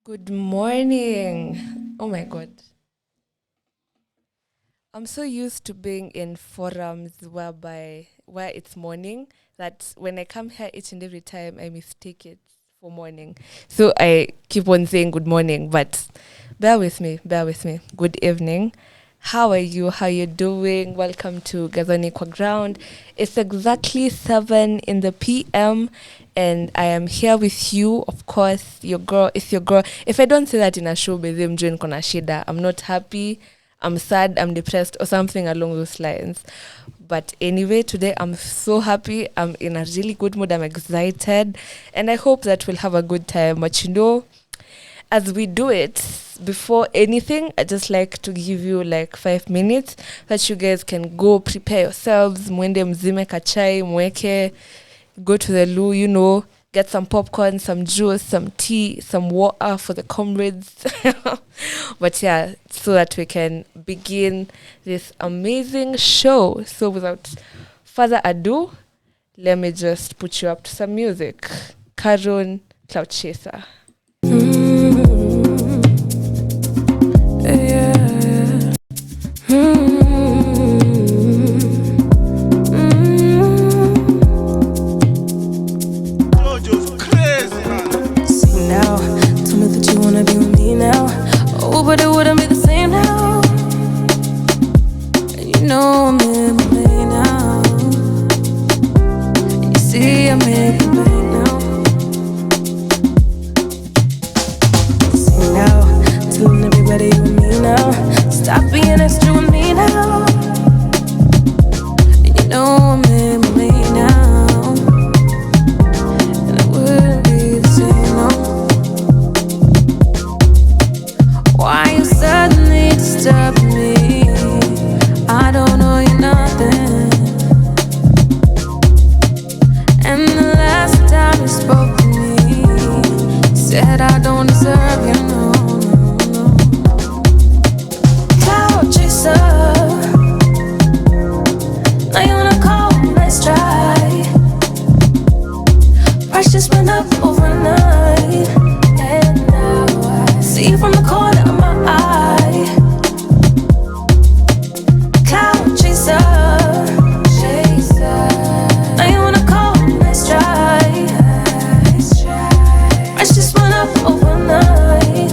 Good morning. Oh my God. I'm so used to being in forums where it's morning that when I come here each and every time I mistake it for morning. So I keep on saying good morning, but bear with me. Good evening. How are you? How you doing? Welcome to Gathoni Kwa Ground. It's exactly 7 in the PM and I am here with you. Of course, your girl. It's your girl. If I don't say that in a show, by them join kona shida. I'm not happy. I'm sad. I'm depressed, or something along those lines. But anyway, today I'm so happy. I'm in a really good mood. I'm excited, and I hope that we'll have a good time. But as we do it, before anything, I just like to give you like 5 minutes that you guys can go prepare yourselves. Mwende mzime kachai, mweke, go to the loo, get some popcorn, some juice, some tea, some water for the comrades. But yeah, so that we can begin this amazing show. So without further ado, let me just put you up to some music. Karun Cloud Chaser. But it wouldn't be the same now. And you know I'm in my lane now. You see I'm in my lane now. See now, telling everybody you and me now. Stop being extra with me now. And you know I'm in my lane now. And it wouldn't be the same now. Why you suddenly disturbing me? I don't know you nothing. And the last time you spoke to me, you said I don't deserve you, no, no, no. Cloud chaser, now you wanna call, let's try. Price just went up overnight, and now I see you from the corner of my eye. Cloud chaser, chaser. Now you wanna call, let's try. Price just went up overnight,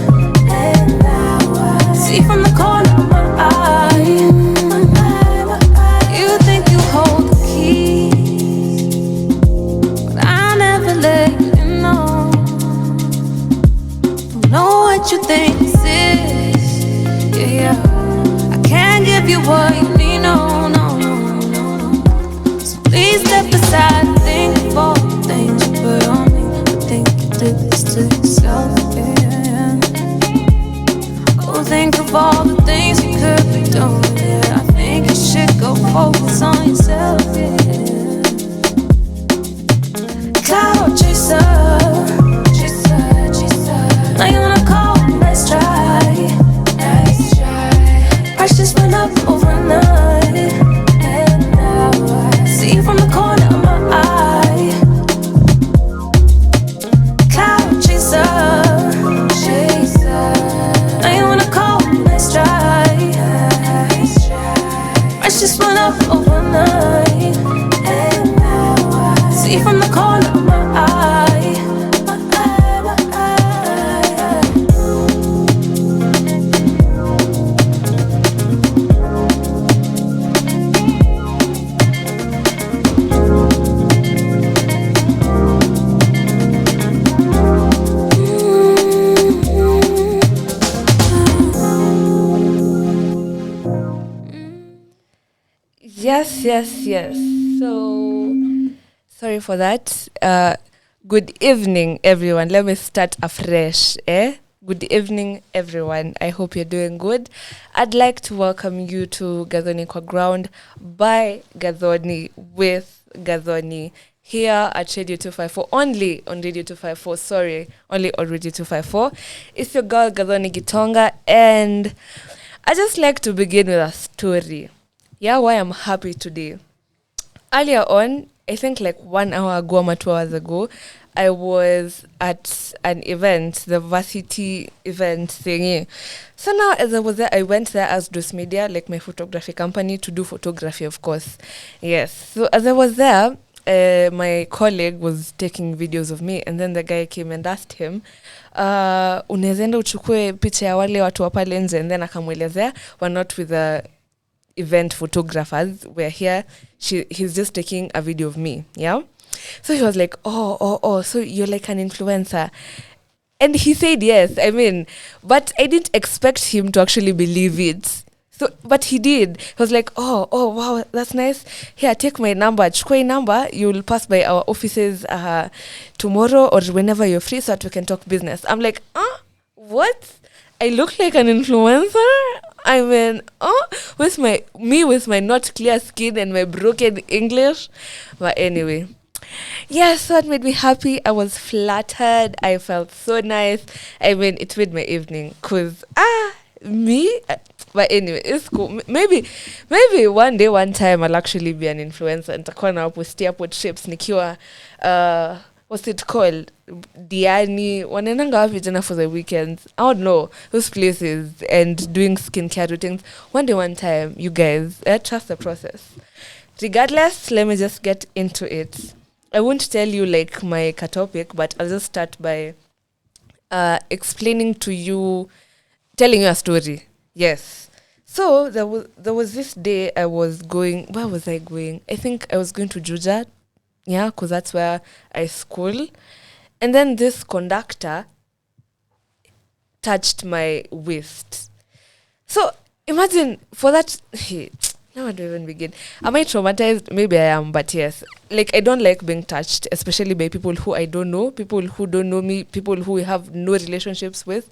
and now I see you from the corner of my eye. You think you hold the keys, but I never let you know. Don't know what you think this is, yeah. I can't give you what you need, no, no, no, no. So please step aside and think of all the things you put on me. I think you did this to yourself, yeah. Go think of all the things you could be doing, yeah. I think you should go focus on yourself, yeah. Cloud chaser, chaser, chaser. Now you wanna call, let's try. Price just went up overnight, and now I see you from the corner of my eye. Cloud chaser, chaser. Now you wanna call, let's try. Price just went up overnight, and now I see you from the corner of my eye. Yes. So sorry for that. Good evening, everyone. Let me start afresh. Good evening, everyone. I hope you're doing good. I'd like to welcome you to Gathoni Kwa Ground by Gathoni with Gathoni here at Radio 254. Only on Radio 254. Sorry, only on Radio 254. It's your girl Gathoni Gitonga, and I just like to begin with a story. Yeah, why I'm happy today. Earlier on, I think like 1 hour ago or 2 hours ago, I was at an event, the varsity event thingy. So now as I was there, I went there as Dus Media, like my photography company, to do photography, of course. Yes. So as I was there, my colleague was taking videos of me, and then the guy came and asked him, unaweza enda uchukue picha ya wale watu wa pale nje, and then akamwelezea, we're not with the event photographers, we're here, he's just taking a video of me, yeah. So he was like, oh, so you're like an influencer. And he said yes. I mean, but I didn't expect him to actually believe it. So, but he did. He was like, oh, wow, that's nice. Here, take my number. Chukua number. You'll pass by our offices tomorrow or whenever you're free so that we can talk business. I'm like, what? I look like an influencer? I mean, with my not clear skin and my broken English. But anyway. Yes, so it made me happy. I was flattered. I felt so nice. I mean, it made my evening. Cause me. But anyway, it's cool. Maybe one day, one time, I'll actually be an influencer. And nitakuwa na postia hapo trips nikiwa what's it called? Diani. Wanenanga wapi tena for the weekends? I don't know those places and doing skincare routines. One day, one time, you guys trust the process. Regardless, let me just get into it. I won't tell you like my topic, but I'll just start by explaining to you, telling you a story. Yes. So there was this day I was going. Where was I going? I think I was going to Juja. Yeah, because that's where I school. And then this conductor touched my waist. So imagine for that. How do I even begin? Am I traumatized? Maybe I am, but yes. Like, I don't like being touched, especially by people who I don't know, people who don't know me, people who we have no relationships with.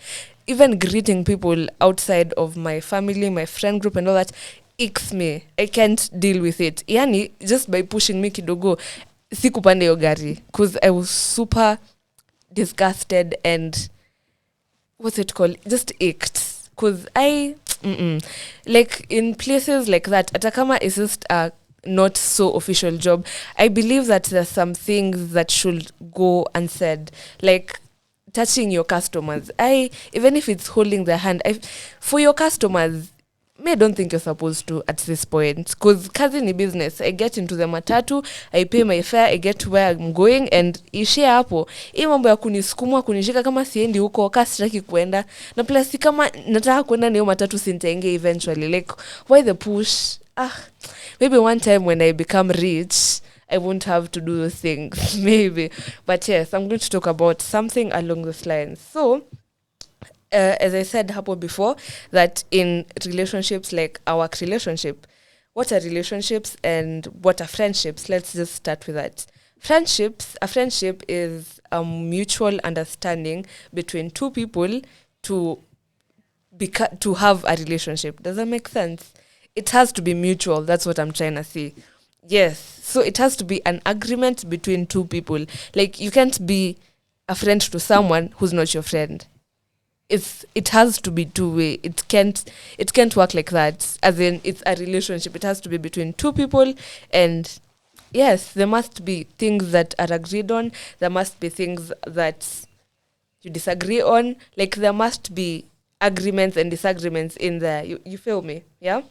Even greeting people outside of my family, my friend group and all that, icks me. I can't deal with it. Yani, just by pushing me kidogo, sikupande yo gari. Because I was super disgusted and, what's it called? Just ached. Because like in places like that, atakama is just a not so official job. I believe that there's some things that should go unsaid, like touching your customers. Even if it's holding their hand, for your customers, I don't think you're supposed to at this point, because kazi ni business. I get into the matatu, I pay my fare, I get to where I'm going, and ishia hapo. Hii mambo ya kunisukuma kunishika kama siendi huko, kasitaki kuenda, na plus kama nataka kuenda niyo matatu sintaingia eventually. Like, why the push? Maybe one time when I become rich, I won't have to do those things. Maybe. But yes, I'm going to talk about something along those lines. So as I said hapo before, that in relationships, like our work relationship, what are relationships and what are friendships? Let's just start with that. A friendship is a mutual understanding between two people to have a relationship. Does that make sense? It has to be mutual. That's what I'm trying to say. Yes. So it has to be an agreement between two people. Like, you can't be a friend to someone who's not your friend. It has to be two-way. It can't work like that. As in, it's a relationship. It has to be between two people, and yes, there must be things that are agreed on. There must be things that you disagree on. Like, there must be agreements and disagreements in there. You feel me? Yeah?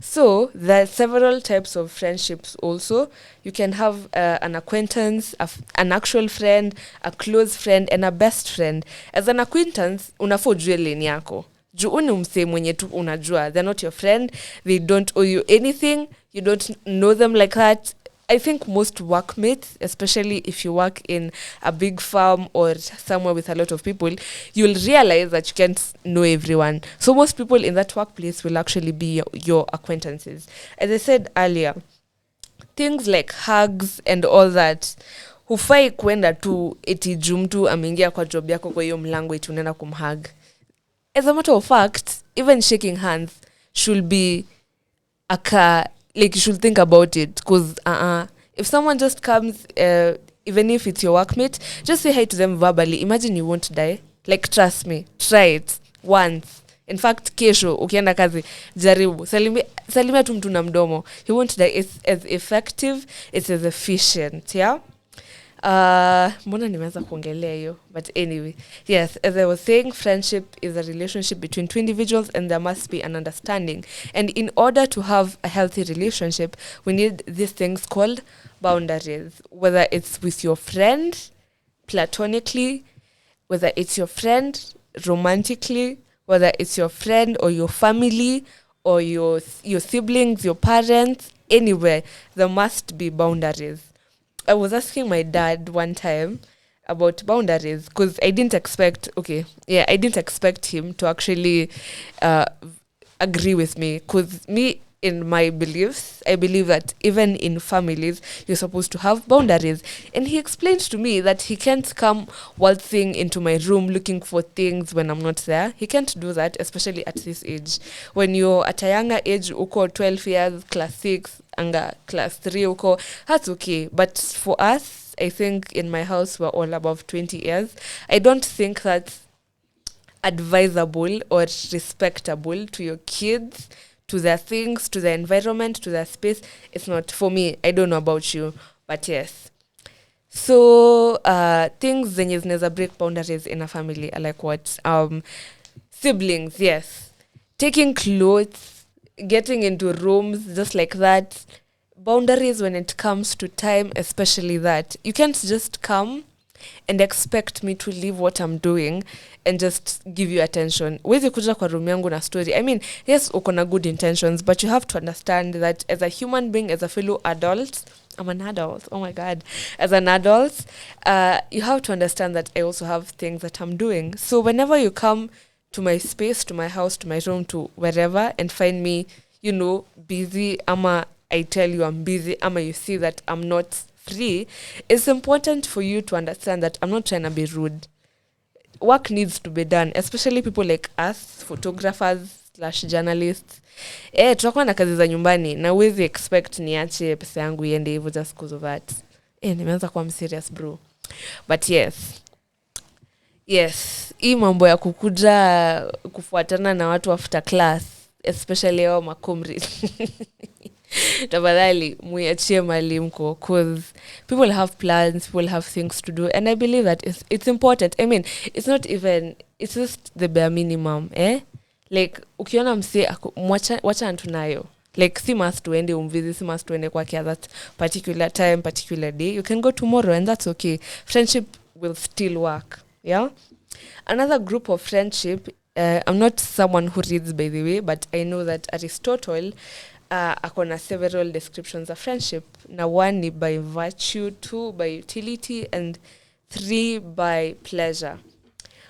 So there are several types of friendships also. You can have an acquaintance, an actual friend, a close friend, and a best friend. As an acquaintance, unafaa ujue lane yako. Juu uni msee mwenye tu unajua. They're not your friend. They don't owe you anything. You don't know them like that. I think most workmates, especially if you work in a big firm or somewhere with a lot of people, you'll realize that you can't know everyone. So most people in that workplace will actually be your acquaintances. As I said earlier, things like hugs and all that, hufai kwenda tu eti juu mtu ameingia kwa job yako kwa hiyo mlango eti unaenda kumhug. As a matter of fact, even shaking hands should be like, you should think about it, because if someone just comes, even if it's your workmate, just say hi to them verbally. Imagine you won't die. Like, trust me, try it once. In fact, kesho ukienda kazi jaribu salimia tu mtu na mdomo. He won't die. It's as effective, it's as efficient, yeah? Mbona nimeanza kuongelea hiyo, but anyway, yes, as I was saying, friendship is a relationship between two individuals, and there must be an understanding, and in order to have a healthy relationship we need these things called boundaries, whether it's with your friend platonically, whether it's your friend romantically, whether it's your friend or your family or your siblings, your parents, anywhere there must be boundaries. I was asking my dad one time about boundaries because I didn't expect him to actually agree with me, because me, in my beliefs, I believe that even in families you're supposed to have boundaries, and he explained to me that he can't come waltzing into my room looking for things when I'm not there. He can't do that, especially at this age. When you're at a younger age, uko 12 years, class 6 anga class 3 uko, that's okay. But for us, I think in my house we're all above 20 years. I don't think that's advisable or respectable to your kids, to their things, to their environment, to their space. It's not for me. I don't know about you, but yes. So things zenye zinaweza break boundaries in a family are like what? Siblings, yes. Taking clothes, getting into rooms just like that. Boundaries when it comes to time, especially that. You can't just come and expect me to leave what I'm doing and just give you attention. Wezi kuja kwa room yangu na story. I mean, yes, uko na good intentions, but you have to understand that as a human being, as a fellow adult, I'm an adult, oh my God. As an adult, you have to understand that I also have things that I'm doing. So whenever you come to my space, to my house, to my room, to wherever, and find me, busy, ama I tell you I'm busy, ama you see that I'm not free, it's important for you to understand that I'm not trying to be rude. Work needs to be done, especially people like us, photographers/journalists. Tutakuwa na kazi za nyumbani na uwezi expect niache pesa yangu iende hivyo just because of that. Nimeanza kuwa serious bro. But yes, hii mambo ya kukuja kufuatana na watu after class, especially wao makomri. Tafadhali muachie mali mko, cause people have plans, people have things to do, and I believe that it's important. I mean, it's just the bare minimum, like ukiona mse wacha tunayo, like si must tuende umvizi, si must tuende kwa kia that particular time, particular day. You can go tomorrow and that's okay. Friendship will still work. Yeah. Another group of friendship, I'm not someone who reads, by the way, but I know that Aristotle akona several descriptions of friendship. Na 1 ni by virtue, 2 by utility, and 3 by pleasure.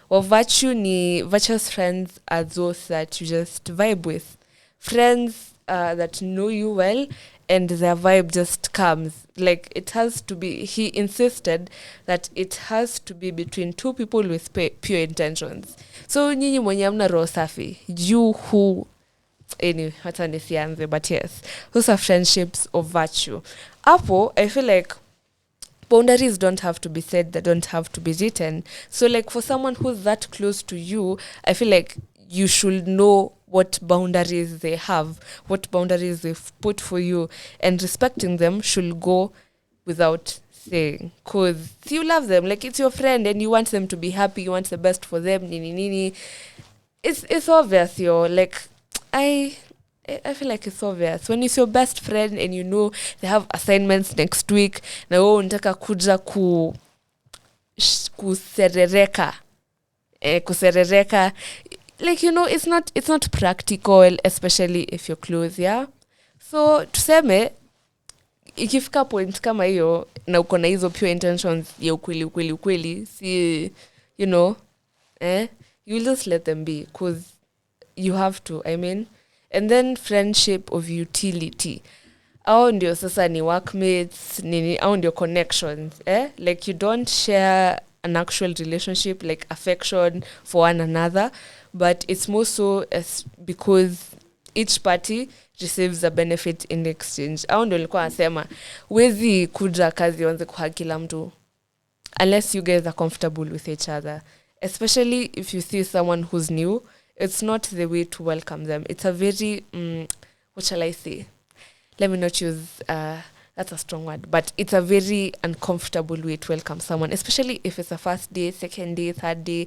Well, virtuous friends are those that you just vibe with. Friends that know you well and their vibe just comes. Like it has to be, he insisted that it has to be between two people with pure intentions. So nyinyi mwenye amna roho safi, you who anyway, hata nisianze, but yes, those are friendships of virtue. Apo, I feel like boundaries don't have to be said, they don't have to be written. So like for someone who's that close to you, I feel like you should know what boundaries they have, what boundaries they've put for you, and respecting them should go without saying. Because you love them, like it's your friend and you want them to be happy, you want the best for them, nini. It's obvious, like I feel like it's obvious. When it's your best friend and you know they have assignments next week, na wewe unataka kuja kuserereka, like it's not practical, especially if you're close, yeah. So tuseme ikifika point kama hiyo na uko na hizo pure intentions ya ukweli, si you just let them be, because you have to, I mean. And then friendship of utility, au ndio sasa ni workmates, au ndio connections, like you don't share an actual relationship, like affection for one another, but it's more so because each party receives a benefit in exchange. Au ndio nilikuwa nasema wezi kuja kazi wanze kuhakila mtu unless you guys are comfortable with each other, especially if you see someone who's new It's not the way to welcome them. It's a very, what shall I say? Let me not use, that's a strong word, but it's a very uncomfortable way to welcome someone, especially if it's a first day, second day, third day.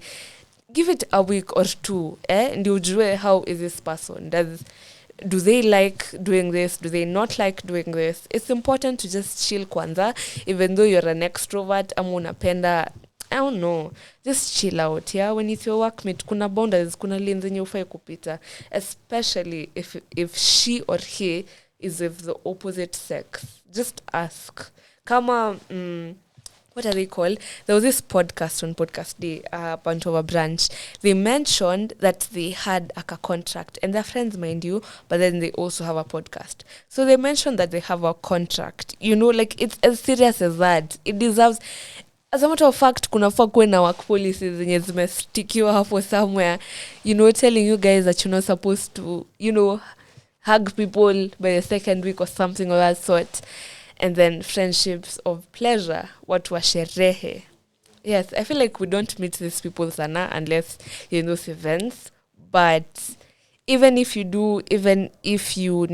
Give it a week or two, and you ujue how is this person. Do they like doing this? Do they not like doing this? It's important to just chill kwanza, even though you're an extrovert, ama unapenda, I don't know, just chill out, yeah? When it's your workmate, kuna boundaries, kuna lines zenye ufai kupita, especially if she or he is with the opposite sex. Just ask. Kama, what are they called? There was this podcast on Podcast Day, Pantova branch. They mentioned that they had a contract, and they're friends, mind you, but then they also have a podcast. So they mentioned that they have a contract. You know, like, it's as serious as that. It deserves... As a matter of fact, kunafaa kuwe na work policies zenye zimestikiwa hapo somewhere, you know, telling you guys that you're not supposed to, you know, hug people by the second week or something of that sort. And then friendships of pleasure, watu wa sherehe. Yes, I feel like we don't meet these people sana unless you're in those events. But even if you do, even if you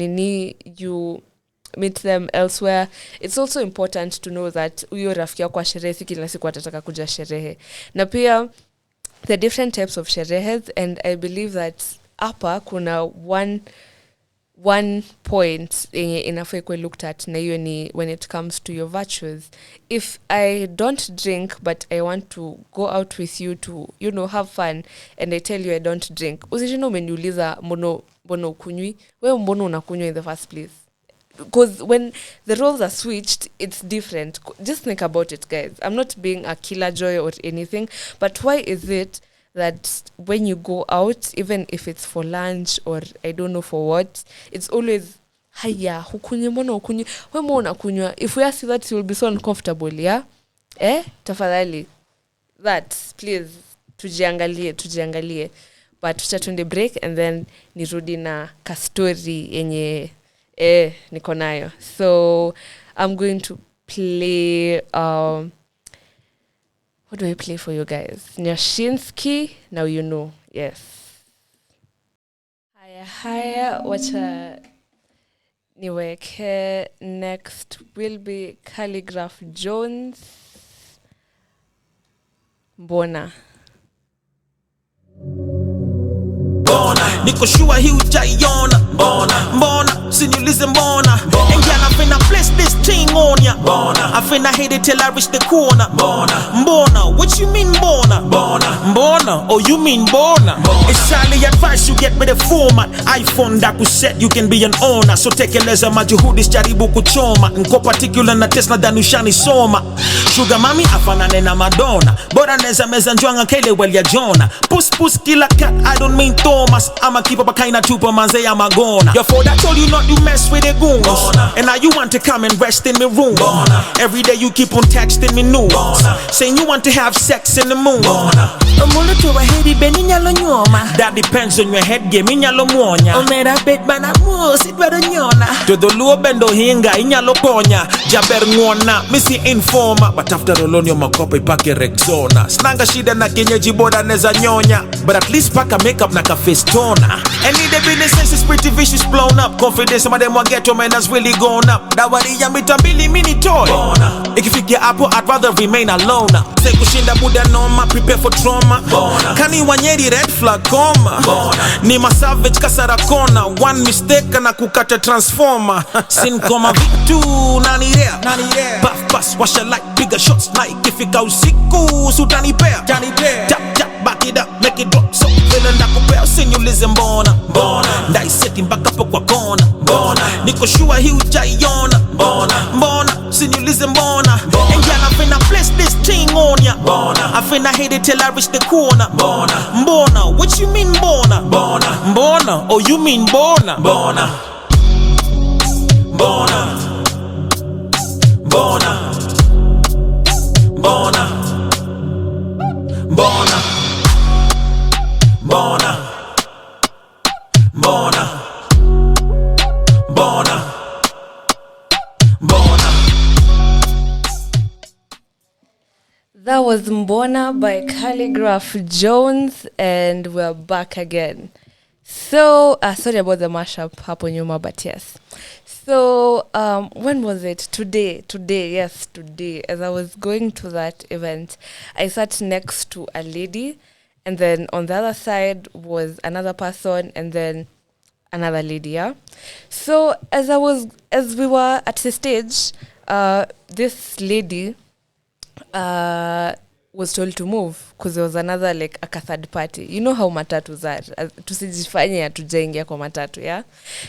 meet them elsewhere, it's also important to know that uyo rafiki yako kwa sherehe si kila siku atataka kuja sherehe. Na pia the different types of sherehes, and I believe that hapa kuna one point inafaa kuwe looked at, na hiyo ni when it comes to your virtues. If I don't drink but I want to go out with you to, you know, have fun, and I tell you I don't drink, usishino umeniuliza mbono ukunywi, wewe mbono unakunywa in the first place. Because when the roles are switched, it's different. Just think about it, guys. I'm not being a killer joy or anything, but why is it that when you go out, even if it's for lunch or I don't know for what, it's always, haya, hukunye mbona ukunywe, we mbona unakunywa? If we ask you that, you'll be so uncomfortable, yeah? Tafadhali. That, please, tujiangalie. But tuchatunde break, and then nirudi na kastori yenye niko nayo. So I'm going to play what do I play for you guys? Nyashinsky, Now You Know. Yes. Haya, wacha niweke. Next will be Calligraph Jones, Mbona. Niko shua hii ujaiona Mbona, siniulize mbona And girl, I finna place this thing on ya I finna hit it till I reach the corner Mbona, what you mean Mbona, oh you mean Mbona It's highly advised you get with the format iPhone da kuset, you can be an owner So tekeleza majuhudi jaribu kuchoma Nko particular na test na danushani soma Sugar mami afanane na Madonna Bora neza meza njwanga kele well ya Jonah Puss killer cat, I don't mean Thomas I'ma keep up a kind of tupa manze I'm a gona Your father told you not to mess with the goons And now you want to come and rest in my room Every day you keep on texting me news Saying you want to have sex in the moon That depends on your head game inyalo muonya Todo luo bendo hinga inyalo ponya Jaber ngona misi informa But after all on your makopa ipake Rexona Snanga shida na kenyeji boda neza nyonya But at least paka makeup na ka face toner Any day business sense is pretty vicious blown up Confidence some of them want ghetto man has really gone up Dawari ya mitambili mini toy Ikifikia hapo I'd rather remain alone Say kushinda buda noma prepare for trauma Kani wanyeri red flag koma Ni ma savage kasara kona One mistake na kukata transformer Sin koma vitu nani there Puff pass washa like bigger shots na ikifika usiku sutani pair Tap back it up make it drop so feeling that kupea sinyulize mbona Ndai seti mpaka po kwa kona Niko shua hii ujaiona Mbona sinyulize mbona And girl I finna place this thing on ya I finna hit it till I reach the corner Mbona, what you mean Mbona, oh you mean Mbona Mbona That was Mbona by Calligraph Jones, and we're back again. So, sorry about the mashup hapo nyuma, but yes. So, when was it? Today, yes, today. As I was going to that event, I sat next to a lady, and then on the other side was another person, and then another lady, yeah? So, as we were at the stage, this lady was told to move because there was another like a third party. You know how matatus are, tusijifanye hatujaingia kwa matatu, yeah?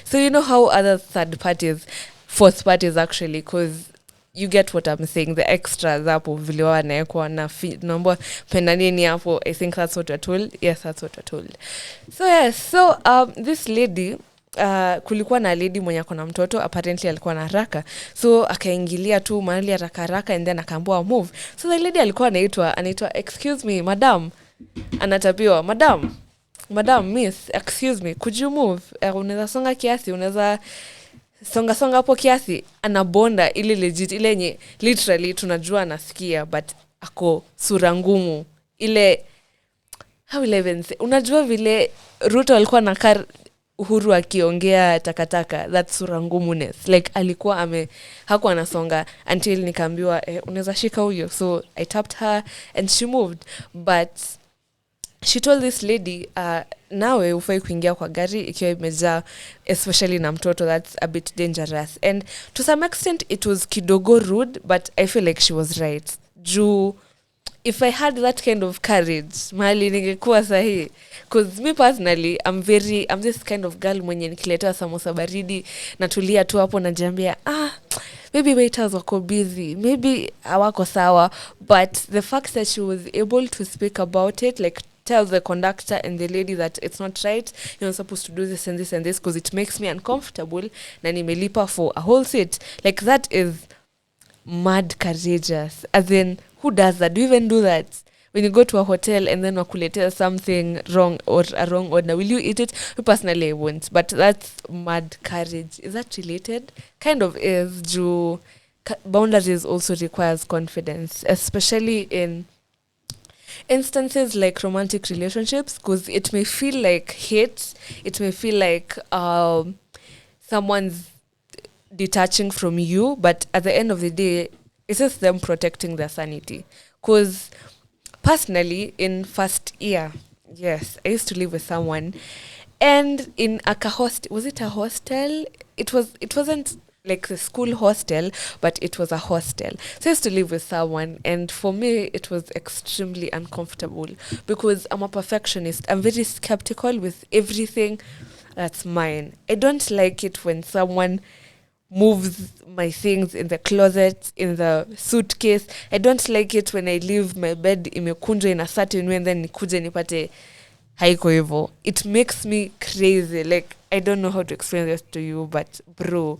So you know how other third parties, fourth parties actually, because you get what I'm saying, the extras hapo vile wanaekwa na naomba penda nini hapo. I think that's what we're told. Yes, that's what we're told. So yes, so this lady, kulikuwa na lady mwenye akona mtoto, apparently alikuwa na haraka, so akaingilia tu mahali haraka and then akaambiwa move. So the lady alikuwa anaitwa excuse me madam, anatapiwa madam miss, excuse me, could you move, unaweza songa kiasi, unaweza songa hapo kiasi. Anabonda ile legit, ile yenye literally tunajua anasikia but ako sura ngumu ile. How will I even say, unajua vile Ruto alikuwa na Uhuru akiongea takataka, that sura ngumuness, like alikuwa hakuwa anasonga until nikaambiwa unaweza shika huyo. So I tapped her and she moved, but she told this lady nawe ufai kuingia kwa gari ikiwa imejaa, especially na mtoto, that's a bit dangerous. And to some extent it was kidogo rude, but I feel like she was right. Juu if I had that kind of courage, mahali ningekuwa sahi. Because me personally, I'm this kind of girl mwenye nikiletewa samosa baridi, natulia tu hapo najiambia, maybe waiters wako busy, maybe hawako sawa. But the fact that she was able to speak about it, like tell the conductor and the lady that it's not right, you're not supposed to do this and this and this because it makes me uncomfortable, na nimelipa for a whole seat. Like that is mad courageous. As in, who does that? Do you even do that? When you go to a hotel and then wakuletea something wrong or a wrong order, will you eat it? Me personally, I won't. But that's mad courage. Is that related? Kind of is. Boundaries also requires confidence, especially in instances like romantic relationships, because it may feel like hate. It may feel like someone's detaching from you, but at the end of the day, it's just them protecting their sanity. Because personally, in first year, yes, I used to live with someone, and in a hostel. Was it a hostel? It wasn't like the school hostel, but it was a hostel. So I used to live with someone, and for me, it was extremely uncomfortable because I'm a perfectionist. I'm very skeptical with everything that's mine. I don't like it when someone moves my things in the closet, in the suitcase. I don't like it when I leave my bed imekunjwa in a certain way and then nikuje nipate haiko hivyo. It makes me crazy. Like, I don't know how to explain this to you, but bro,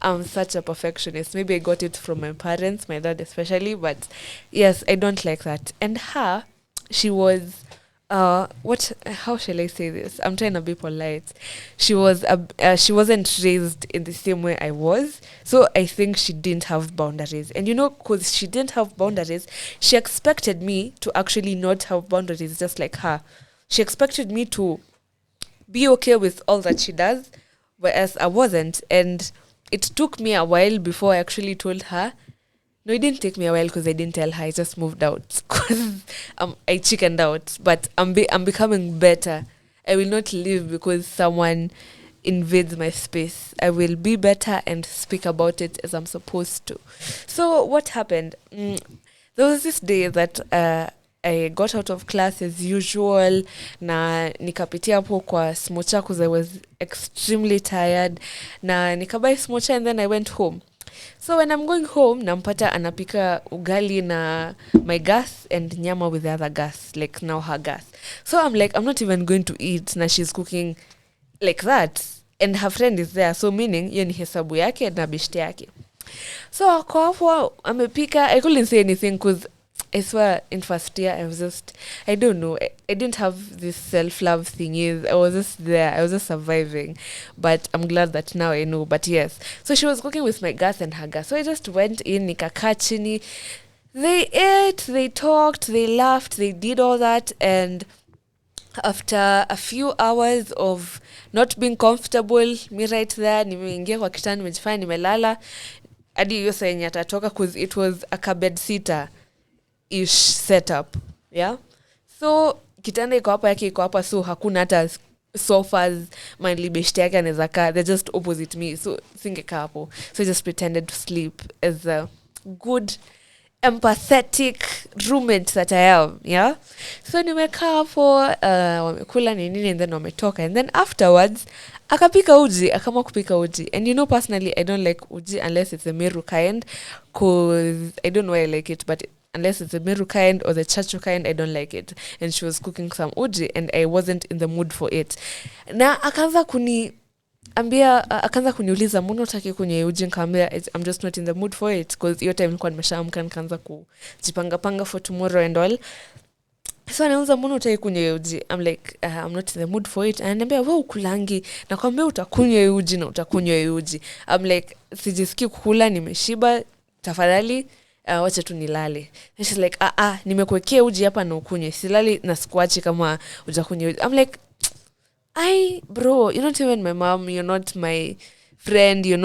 I'm such a perfectionist. Maybe I got it from my parents, my dad especially, but yes, I don't like that. And her, she was how shall I say this? I'm trying to be polite. She wasn't raised in the same way I was, so I think she didn't have boundaries. And because she didn't have boundaries, she expected me to actually not have boundaries just like her. She expected me to be okay with all that she does, whereas I wasn't. And it took me a while before I actually told her. No, it didn't take me a while because I didn't tell her. I just moved out because I chickened out. But I'm becoming better. I will not leave because someone invades my space. I will be better and speak about it as I'm supposed to. So what happened? There was this day that I got out of class as usual, na nikapitia hapo kwa smocha because I was extremely tired, na nikabuy smocha and then I went home. So when I'm going home, nampata anapika ugali na my gas and nyama with the other gas, like now her gas. So I'm like, I'm not even going to eat, na she's cooking like that, and her friend is there, so meaning hiyo ni hesabu yake na beshte yake. So kwa hapo amepika, I couldn't say anything because I swear in first year I don't know, I didn't have this self-love thingies. I was just there, I was just surviving, but I'm glad that now I know. But yes, so she was cooking with my gas and her gas, so I just went in, nikakaa chini, They ate, they talked, they laughed, they did all that, and after a few hours of not being comfortable, me right there, nimeingia kwa kitanda, nimejifanya nimelala, hadi hiyo saa yenye atatoka, cause it was a cabin sitter ish setup, yeah. So kitanda iko hapa, yake iko hapa, so hakuna hata sofas mainly beshte yake anaweza kaa, they're just opposite me, so singekaa hapo. So I just pretended to sleep as a good empathetic roommate that I am, yeah. So nimekaa hapo, wamekula nini, and then wametoka, and then afterwards akapika uji, akama kupika uji. And you know, personally I don't like uji unless it's the Meru kind, cause I don't know why I like it, but unless it's the Meru kind or the Chachu kind, I don't like it. And she was cooking some uji and I wasn't in the mood for it. Na akaanza kuniuliza mbona utaki kunywa uji, nikamwambia I'm just not in the mood for it, because hiyo time nilikuwa nimeshaamka nikaanza kujipanga for tomorrow and all. So anaanza mbona utaki kunywa uji, I'm like I'm not in the mood for it. Ananiambia wewe ukulangi, nakwambia utakunywa uji na utakunywa uji. I'm like sijisikii kukula, nimeshiba, tafadhali wacha tu nilale. And she's like nimekuwekea uji hapa na ukunywe, silali na sikuachi kama hujakunywa uji. I'm like bro, you're not even my mom, you're not my friend, we're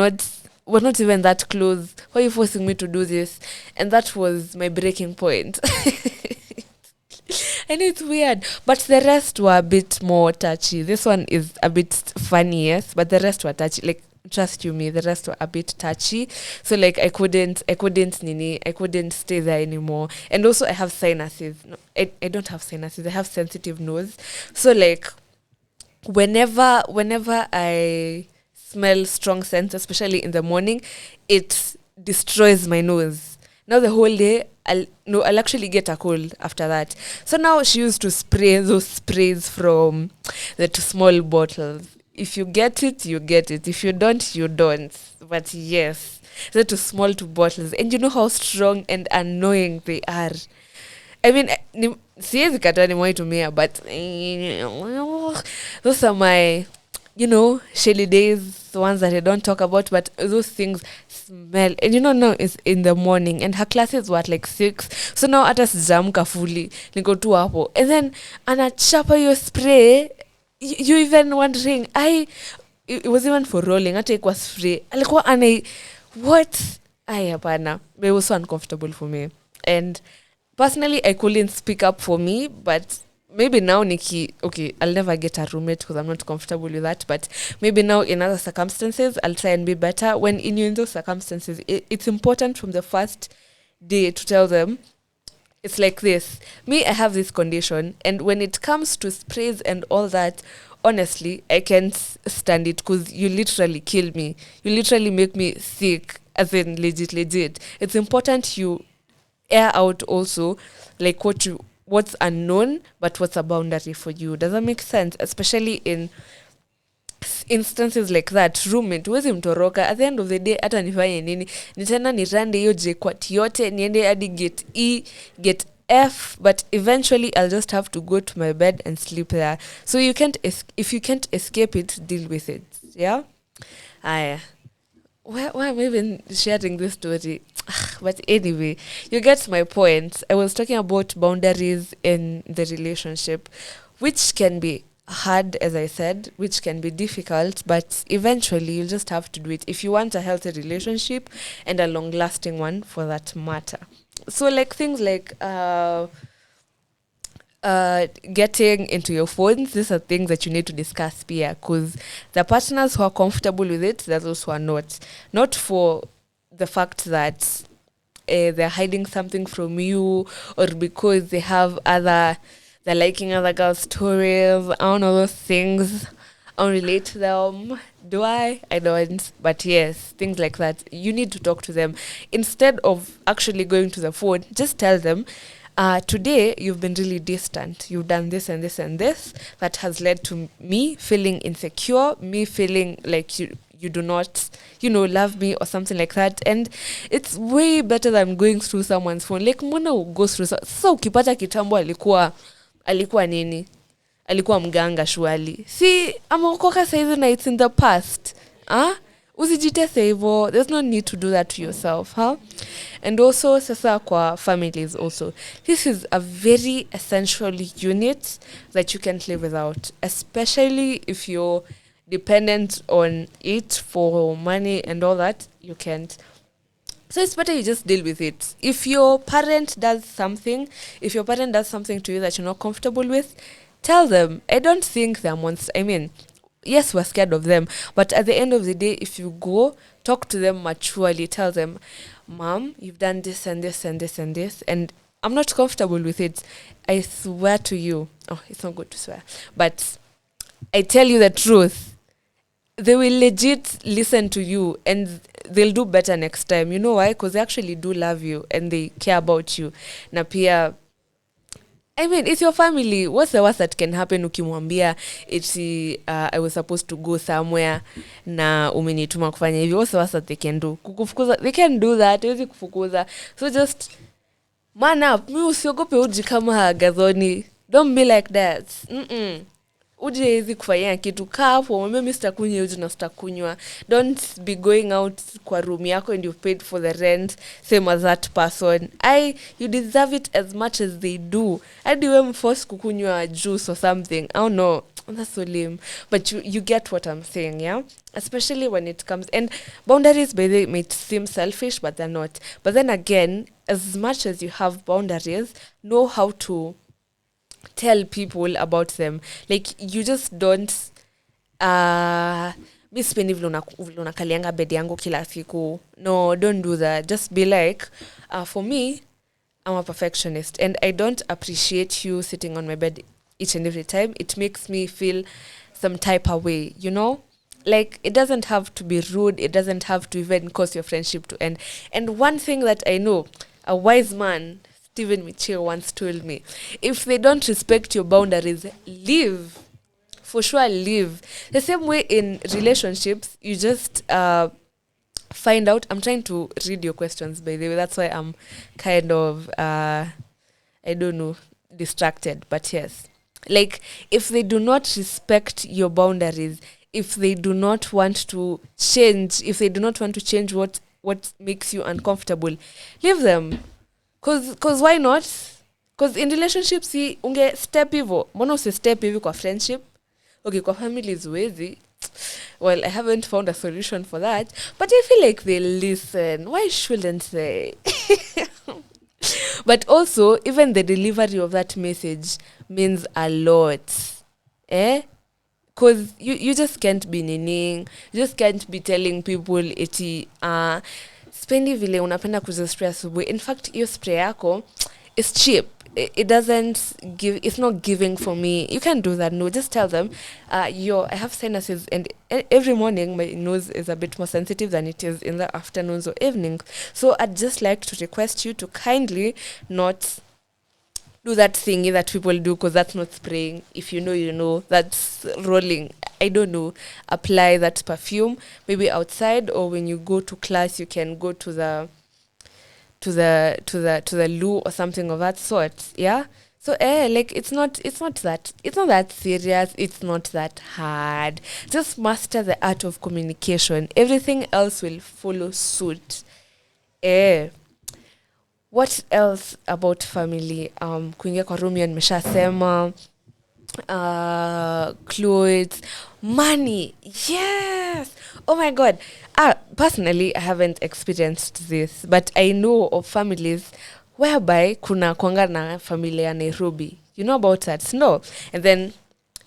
not even that close. Why are you forcing me to do this? And that was my breaking point. I know it's weird, but the rest were a bit more touchy. This one is a bit funny, yes, but the rest were touchy. Like, trust you me, the rest were a bit touchy. So like I couldn't stay there anymore. And also I have sinuses. No, I don't have sinuses. I have sensitive nose. So like whenever I smell strong scents, especially in the morning, it destroys my nose. Now the whole day I'll actually get a cold after that. So now she used to spray those sprays from the small bottles. If you get it, you get it. If you don't, you don't. But yes, the small bottles. And you know how strong and annoying they are. I mean, siwezi kataa nimewaitumia, but those are my, shelly days, the ones that I don't talk about, but those things smell. And now it's in the morning, and her classes were at like 6. So now hata sijaamka fully, niko tu hapo. And then anachapa your spray, you even wondering, it was even for rolling, hata ikuwa spray. Alikuwa what? Hapana. It was so uncomfortable for me. And personally, I couldn't speak up for me, but maybe now, I'll never get a roommate because I'm not comfortable with that. But maybe now in other circumstances, I'll try and be better. When in those circumstances, it's important from the first day to tell them, it's like this. Me, I have this condition. And when it comes to sprays and all that, honestly, I can't stand it because you literally kill me. You literally make me sick, as in legit. It's important you air out also like what's unknown, but what's a boundary for you. Does that make sense? Especially in instances like that, roommate huwezi mtoroka. At the end of the day, hata nifanye nini, nitena nirande hiyo JKUAT yote, niende hadi get E, get F, but eventually I'll just have to go to my bed and sleep there. So if you can't escape it, deal with it. Yeah. Why am I even sharing this story? But anyway, you get my point. I was talking about boundaries in the relationship, which can be hard, as I said, which can be difficult, but eventually you'll just have to do it if you want a healthy relationship and a long-lasting one for that matter. So like things like getting into your phones, these are things that you need to discuss here, because the partners who are comfortable with it, there's those who are not for the fact that they're hiding something from you, or because they're liking other girls' stories. I don't know those things. I don't relate to them. Do I? I don't. But yes, things like that. You need to talk to them. Instead of actually going to the phone, just tell them, today you've been really distant. You've done this and this and this. That has led to me feeling insecure, me feeling like you do not, love me or something like that. And it's way better than going through someone's phone. Like, mbona go through so ukipata kitambo alikuwa nini? Alikuwa mganga shwali. See, ameokoka saizi na it's in the past. Usijitese hivyo. There's no need to do that to yourself, huh? And also, sasa kwa families also. This is a very essential unit that you can't live without, especially if you're dependent on it for money and all that, you can't. So it's better you just deal with it. If your parent does something to you that you're not comfortable with, tell them. I don't think they're monsters. I mean, yes, we're scared of them, but at the end of the day, if you go, talk to them maturely, tell them, Mom, you've done this and this and this and this, and I'm not comfortable with it. I swear to you. Oh, it's not good to swear. But I tell you the truth. They will legit listen to you and they'll do better next time. You know why? Because they actually do love you and they care about you. Na pia, I mean, it's your family. What's the worst that can happen ukimwambia I was supposed to go somewhere na umenituma kufanya hivi? What's the worst that they can do? Kukufukuza. They can do that. Hawezi kufukuza. So just man up. Mi usiogope uji kama Gathoni. Don't be like that. Uje hizi kufanya kitu kaa hapo mwambie mimi sitakunywa uji na sitakunywa. Don't be going out kwa room yako and you've paid for the rent same as that person. You deserve it as much as they do. Hadi wewe mforce kukunywa juice or something. I don't know. That's so lame. But you get what I'm saying, yeah? Especially when it comes, and boundaries by the may seem selfish, but they're not. But then again, as much as you have boundaries, know how to tell people about them. Like, you just don't mi sipendi vile unakalianga bed yangu kila siku. No, don't do that. Just be like, for me, I'm a perfectionist and I don't appreciate you sitting on my bed each and every time. It makes me feel some type of way, you know? Like, it doesn't have to be rude. It doesn't have to even cause your friendship to end. And one thing that I know, a wise man, Stephen Michio, once told me, if they don't respect your boundaries, leave. For sure, leave. The same way in relationships, you just find out. I'm trying to read your questions, by the way. That's why I'm kind of, I don't know, distracted. But yes. Like, if they do not respect your boundaries, if they do not want to change, what makes you uncomfortable, leave them. Cause why not? Cause in relationships, see, unge step hivo. Mbona usi step hivi kwa friendship? Okay, kwa families wezi. Well, I haven't found a solution for that. But I feel like they listen. Why shouldn't they? But also, even the delivery of that message means a lot. Because you just can't be nining. You just can't be telling people eti spendi vile unapenda kuzispray asubuhi. In fact, your spray yako is cheap. It doesn't give, it's not giving for me. You can't do that. No, just tell them, I have sinuses and every morning my nose is a bit more sensitive than it is in the afternoons or evenings. So I'd just like to request you to kindly not do that thingy that people do, because that's not spraying. If you know, that's rolling. I don't know. Apply that perfume maybe outside, or when you go to class, you can go to the loo or something of that sort. Yeah. So like it's not that serious. It's not that hard. Just master the art of communication. Everything else will follow suit. What else about family? Kuingia kwa room nimeshasema. Clothes, money. Yes. Oh my God. Personally, I haven't experienced this, but I know of families whereby kuna kwanga na familia ya Nairobi. You know about that? No. And then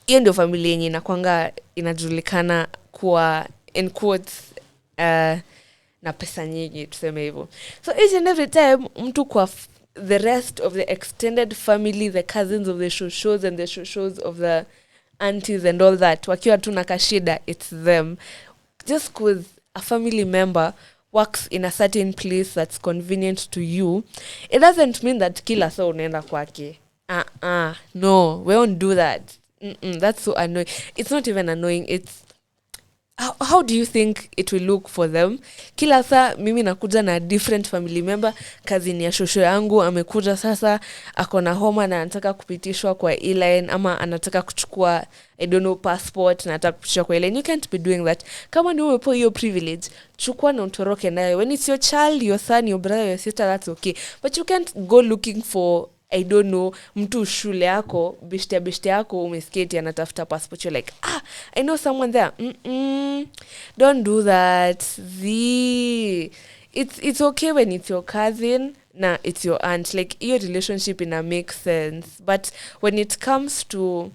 hiyo ndio familia yenye inakwanga inajulikana kuwa in quotes na pesa nyingi, tuseme hivyo. So each and every time mtu kwa the rest of the extended family, the cousins of the shows and the shows of the aunties and all that, wakiwa tu na kashida, it's them. Just because a family member works in a certain place that's convenient to you, it doesn't mean that kila saa unaenda kwake. No, we won't do that. That's so annoying. It's not even annoying. how do you think it will look for them? Kila saa mimi nakuja na different family member. Kazini ya shosho yangu amekuja sasa akona homa na anataka kupitishwa kwa e-line, ama anataka kuchukua I don't know passport na anataka kupitishwa kwa e-line. You can't be doing that. Kama ni umepewa hiyo privilege, chukua na utoroke nayo. When it's your child, your son, your brother, your sister, that's okay, but you can't go looking for I don't know mtu shule yako bishte yako umesketi anatafuta passport. You're like, I know someone there. Don't do that. It's okay when it's your cousin na it's your aunt, like your relationship in a makes sense, but when it comes to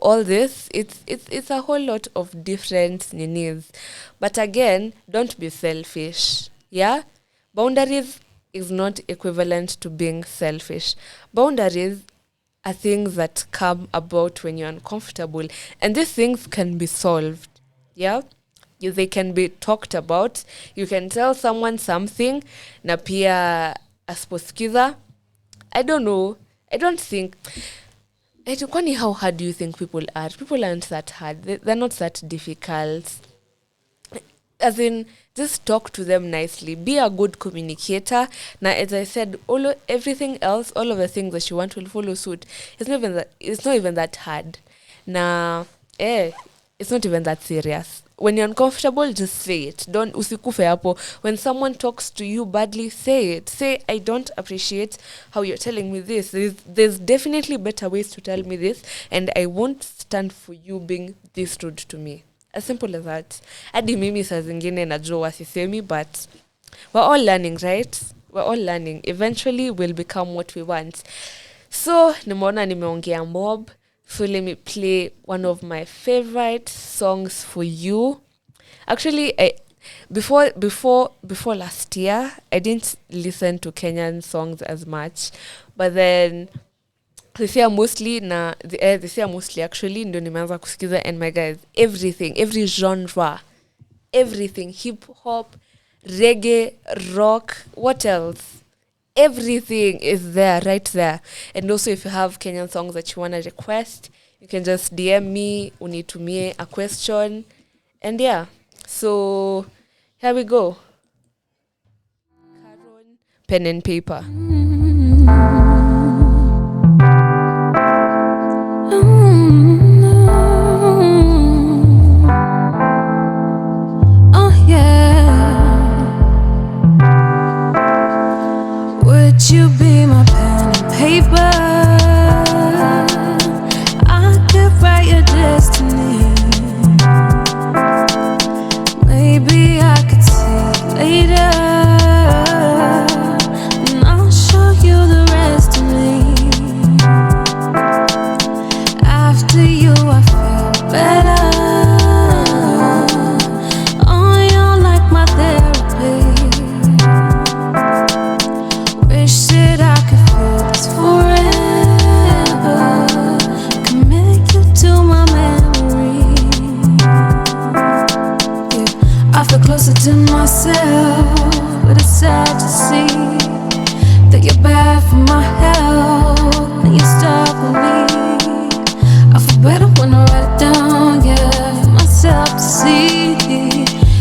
all this, it's a whole lot of different needs. But again, don't be selfish. Yeah, boundaries is not equivalent to being selfish. Boundaries are things that come about when you're uncomfortable, and these things can be solved. Yeah, they can be talked about. You can tell someone something na pia asiposikiza. I don't know. I don't think. Kwani how hard do you think people are? People aren't that hard. They're not that difficult. As in, just talk to them nicely. Be a good communicator. Now, as I said, everything else, all of the things that you want will follow suit. It's not even that hard. Now, it's not even that serious. When you're uncomfortable, just say it. Don't usikufe hapo. When someone talks to you badly, say it. Say, I don't appreciate how you're telling me this. There's definitely better ways to tell me this, and I won't stand for you being this rude to me. As simple as that. Hadi mimi saa zingine najua wasisemi, but we're all learning, right? We're all learning. Eventually, we'll become what we want. So, nimeona nimeongea mob. So let me play one of my favorite songs for you. Actually, before last year, I didn't listen to Kenyan songs as much, but then this year mostly actually ndio nimeanza kusikiza, and my guys, every genre, everything, hip hop, reggae, rock, what else? Everything is there, right there. And also, if you have Kenyan songs that you want to request, you can just DM me, unitumie a question. And yeah, so here we go. Caron, pen and paper. Oh yeah. Would you be my pen and paper? I could write your destiny. Maybe I could see you later, and I'll show you the rest of me. After you, I feel better. Oh, you're like my therapy. Wish that I could feel this forever. Commit you to my memory. Yeah, I feel closer to myself, but it's sad to see that you're bad for my health and you're stuck with me. I feel better when I write it down, yeah, for myself to see.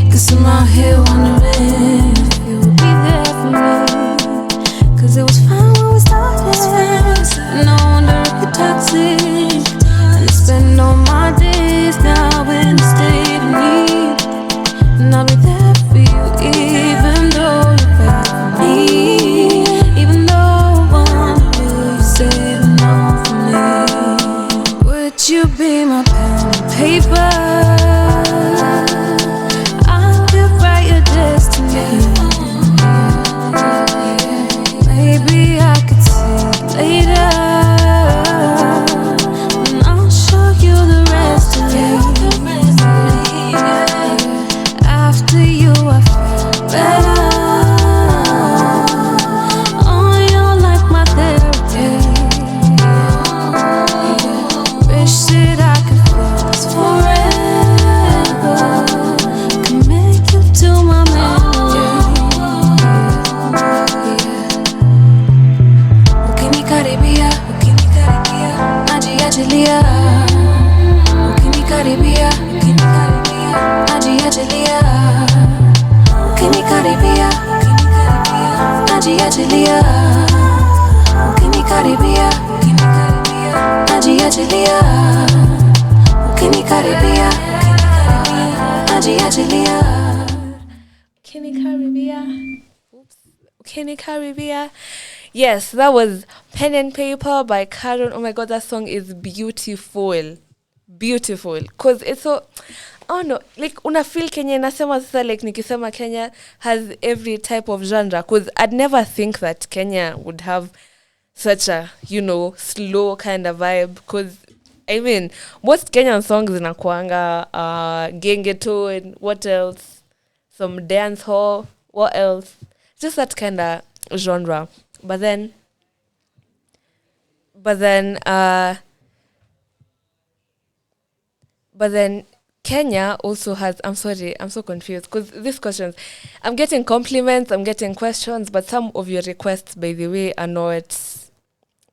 'Cause I'm out here wondering if you'll be there for me. 'Cause it was fine when we started, and no wonder if you're toxic. And I spend all my days now in a state of need, and I'll be there for you even though you're bad for me. Even though one of you say no for me. Would you be my pen and paper? I could write your destiny. Maybe I could see you later, and I'll show you the rest of me. After you, I feel better. Oh, you're like my therapy. Wish that I could feel this forever. Commit you to my memory. Ukinikaribia, najiachilia. Ukinikaribia, najiachilia, ukinikaribia, najiachilia, ukinikaribia, najiachilia, ukinikaribia, najiachilia. Kenny Caribbean. Yes, that was Pen and Paper by Karen. Oh my god, that song is beautiful. Beautiful. Cause it's so, I don't know, like una feel Kenya nasema sasa, like nikisema Kenya has every type of genre. Cause I'd never think that Kenya would have such a, slow kind of vibe. Cause I mean, most Kenyan songs inakuanga gengetone, what else? Some dance hall, what else? Just that kind of genre. But then Kenya also has, I'm sorry, I'm so confused because these questions, I'm getting compliments, I'm getting questions, but some of your requests, by the way, are not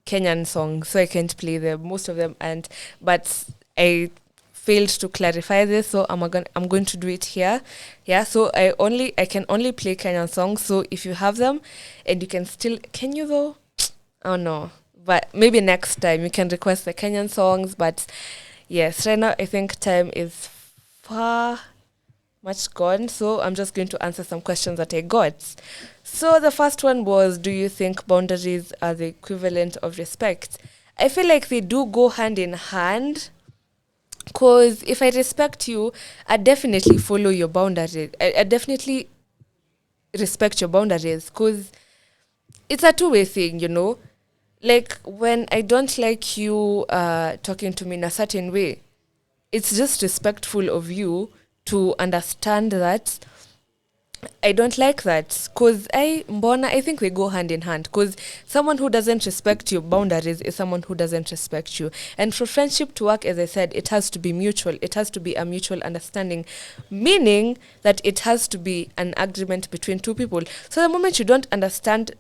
Kenyan songs, so I can't play them, most of them, but I failed to clarify this, so I'm going to do it here. Yeah, so I can only play Kenyan songs. So if you have them and you can still, can you though? Oh no, but maybe next time you can request the Kenyan songs. But yes, right now I think time is far much gone, so I'm just going to answer some questions that I got. So the first one was, do you think boundaries are the equivalent of respect? I feel like they do go hand in hand. Because if I respect you, I definitely follow your boundaries. I definitely respect your boundaries because it's a two-way thing, Like when I don't like you talking to me in a certain way, it's just respectful of you to understand that I don't like that. Because I think they go hand in hand. Because someone who doesn't respect your boundaries is someone who doesn't respect you. And for friendship to work, as I said, it has to be mutual. It has to be a mutual understanding, meaning that it has to be an agreement between two people. So the moment you don't understand,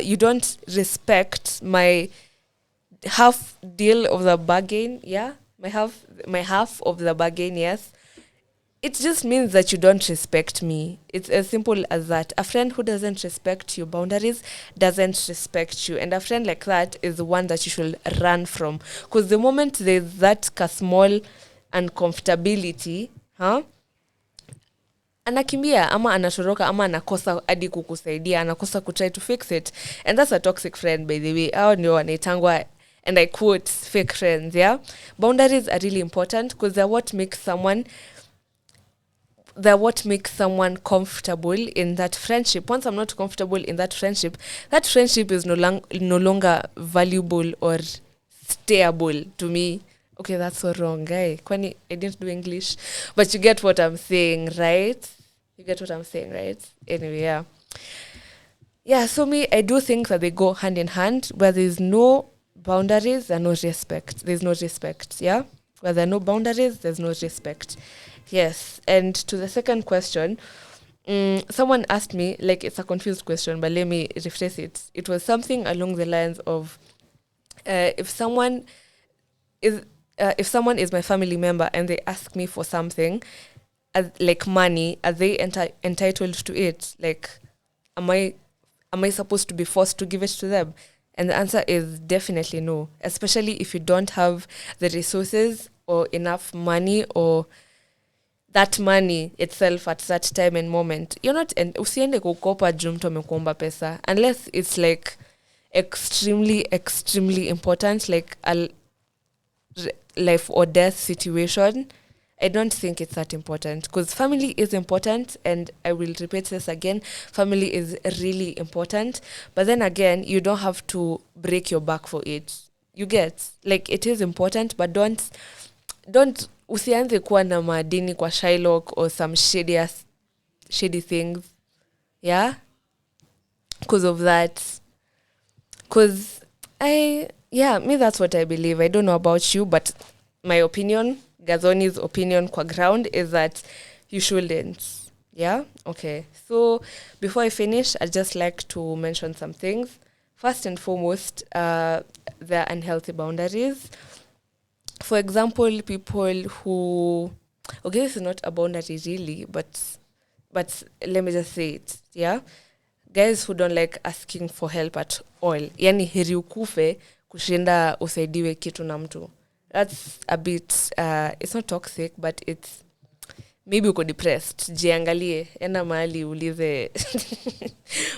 you don't respect my half deal of the bargain, yeah? My half of the bargain, yes. It just means that you don't respect me. It's as simple as that. A friend who doesn't respect your boundaries doesn't respect you. And a friend like that is the one that you should run from. Because the moment there's that small uncomfortability, anakimbia ama anatoroka ama anakosa hadi kukusaidia, anakosa kutry to fix it. And that's a toxic friend, by the way. Hao ndio wanaitangwa, and I quote, fake friends, yeah? Boundaries are really important because they're what makes someone comfortable in that friendship. Once I'm not comfortable in that friendship is no longer valuable or stayable to me. Okay, that's so wrong, guy. Kwani I didn't do English, but you get what I'm saying, right? Anyway, yeah. Yeah, so I do think that they go hand in hand. Where there's no boundaries, there's no respect. There's no respect, yeah? Where there are no boundaries, there's no respect. Yes, and to the second question, someone asked me, like it's a confused question, but let me rephrase it. It was something along the lines of, if someone is my family member and they ask me for something, like money, are they entitled to it? Like, am I supposed to be forced to give it to them? And the answer is definitely no, especially if you don't have the resources or enough money or that money itself at that time and moment. You're not, and usiende kukopa juu mtu amekuomba pesa unless it's like extremely, extremely important, like a life or death situation. I don't think it's that important because family is important, and I will repeat this again, family is really important, but then again, you don't have to break your back for it. You get, like, it is important, but don't usianze kuwa na madini kwa Shylock or some shady things, yeah, because of that. Because me, that's what I believe. I don't know about you, but my opinion, Gathoni's opinion, Kwa Ground, is that you shouldn't. Yeah? Okay. So before I finish, I'd just like to mention some things. First and foremost, there are unhealthy boundaries. For example, people who okay, this is not a boundary really, but let me just say it, yeah. Guys who don't like asking for help at all, yani heri ukufe kushinda usaidiwe kitu na mtu. That's a bit it's not toxic, but it's maybe uko depressed. Jiangalie, enda mahali ulize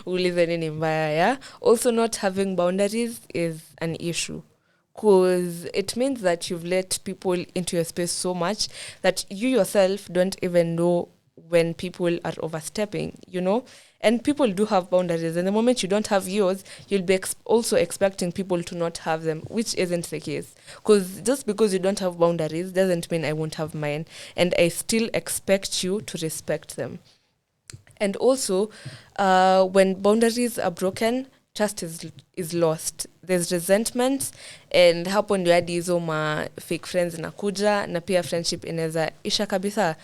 ulize nini mbaya, yeah. Also, not having boundaries is an issue, because it means that you've let people into your space so much that you yourself don't even know when people are overstepping, you know. And people do have boundaries, and the moment you don't have yours, you'll be also expecting people to not have them, which isn't the case. Because just because you don't have boundaries doesn't mean I won't have mine, and I still expect you to respect them. And also, when boundaries are broken, trust is lost. There's resentment, and hapo ndio hadi hizo ma fake friends nakuja, na pia friendship inaweza isha kabisa.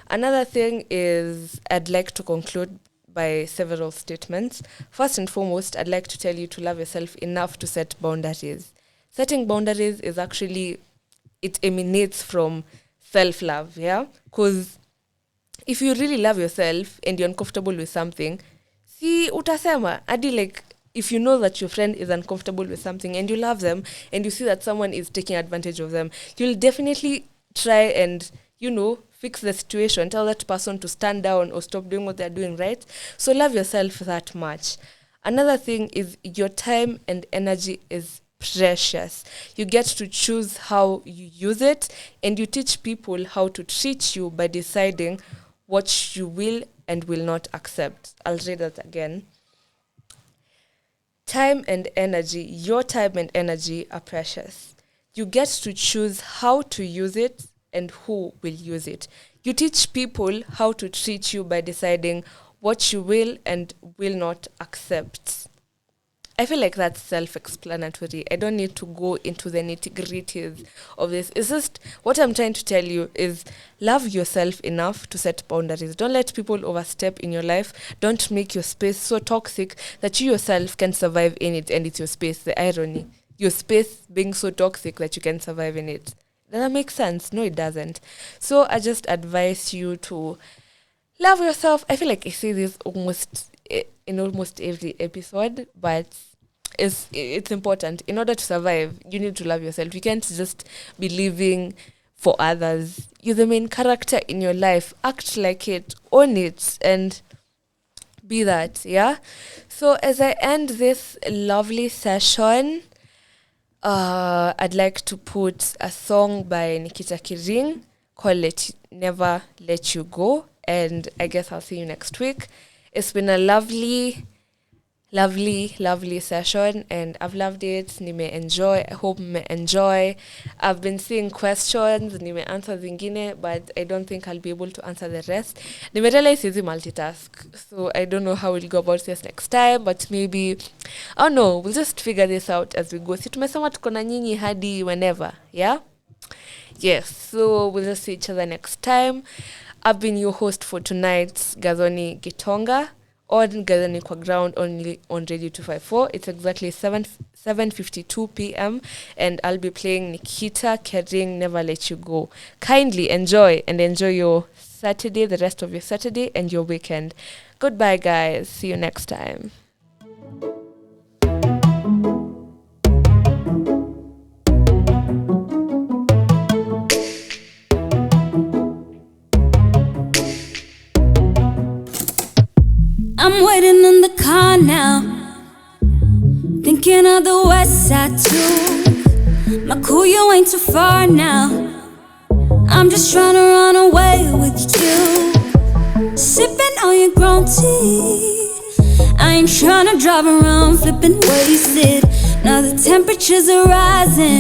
Another thing is, I'd like to conclude by several statements. First and foremost, I'd like to tell you to love yourself enough to set boundaries. Setting boundaries is actually, it emanates from self-love, yeah? Because if you really love yourself and you're uncomfortable with something, see, utasema, adi, like, if you know that your friend is uncomfortable with something and you love them and you see that someone is taking advantage of them, you'll definitely try and, you know, fix the situation, tell that person to stand down or stop doing what they're doing, right? So love yourself that much. Another thing is, your time and energy is precious. You get to choose how you use it, and you teach people how to treat you by deciding what you will and will not accept. I'll read that again. Time and energy, your time and energy are precious. You get to choose how to use it and who will use it. You teach people how to treat you by deciding what you will and will not accept. I feel like that's self-explanatory. I don't need to go into the nitty-gritties of this. It's just, what I'm trying to tell you is, love yourself enough to set boundaries. Don't let people overstep in your life. Don't make your space so toxic that you yourself can survive in it, and it's your space. The irony. Your space being so toxic that you can survive in it. Does that make sense? No, it doesn't. So I just advise you to love yourself. I feel like I say this in almost every episode, but it's important. In order to survive, you need to love yourself. You can't just be living for others. You're the main character in your life. Act like it, own it, and be that, yeah? So as I end this lovely session, I'd like to put a song by Nikita Kering called Never Let You Go, and I guess I'll see you next week. It's been a lovely session, and I've loved it. Enjoy. I hope enjoy. I've been seeing questions, answer zingine, but I don't think I'll be able to answer the rest. Realize is multitask, so I don't know how we'll go about this next time, but maybe, oh no, we'll just figure this out as we go. Si tumesema tuko na nyinyi hadi whenever, yeah? Yes, so we'll just see each other next time. I've been your host for tonight, Gathoni Gitonga, on Gathoni Kwa Ground, only on Radio 254. It's exactly 7:52 p.m. and I'll be playing Nikita Kering, Never Let You Go. Kindly enjoy, and enjoy your Saturday, the rest of your Saturday and your weekend. Goodbye, guys. See you next time. I'm waiting in the car now, thinking of the west side too. My cool, you ain't too far now. I'm just trying to run away with you, sipping on your grown tea. I ain't trying to drive around flipping wasted. Now the temperatures are rising.